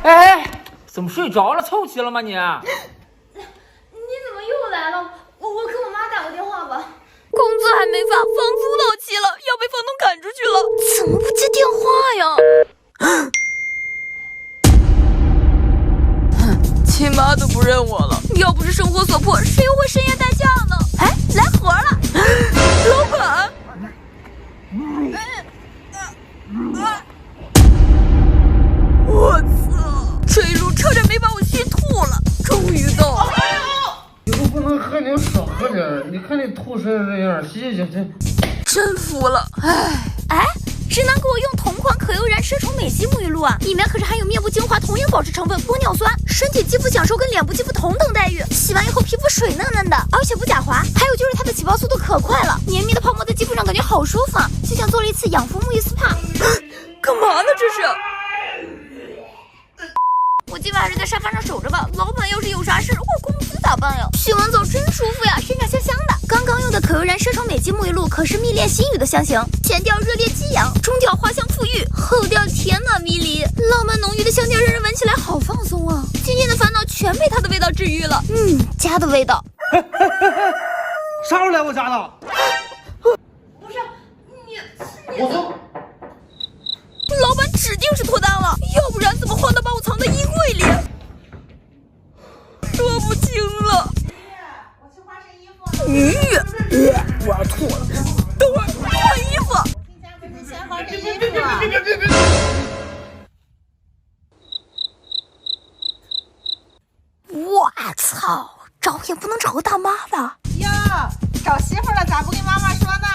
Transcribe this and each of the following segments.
哎，怎么睡着了？凑齐了吗你？你怎么又来了？我给我妈打个电话吧。工资还没发，房租到期了，要被房东赶出去了，怎么不接电话呀？亲妈都不认我了，要不是生活所迫，谁又会深夜代驾呢？哎，来活了，老板！我操！这一路差点没把我气吐了，终于到了。以后不能喝酒少喝点，你看你吐成这样，洗洗去。真服了，哎，谁能给我用同款可油燃奢宠美肌沐浴露啊？里面可是含有面部精华同源保湿成分玻尿酸，身体肌肤享受跟脸部肌肤同等待遇。洗完以后皮肤水嫩嫩的，而且不假滑。还有就是它的起泡速度可快了，绵密的泡沫在肌肤上感觉好舒服，就像做了一次养肤沐浴 SPA。干嘛呢这是？我今晚还是在沙发上守着吧，老板要是有啥事，我工资咋办呀？洗完澡真舒服呀，身上香香的。刚刚用的可油燃奢宠美肌沐浴露可是蜜恋心语的香型，前调热烈激扬，中调花香馥郁，后调甜暖迷离，浪漫浓郁的香调让人闻起来好放松啊！今天的烦恼全被它的味道治愈了。家的味道。啥时候来我家的？不是你，我说。老板指定是脱单了，要不然怎么换到把我藏在衣柜里？说不清了。我去换身衣服。我要吐了，等会儿换衣服。你家不是先换身衣服啊？我操，找也不能找个大妈吧？哟，找媳妇了，咋不跟妈妈说呢？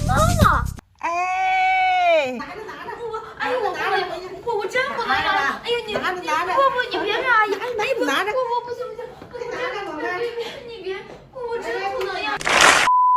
妈妈，哎，我真不能让。哎呦你不不你别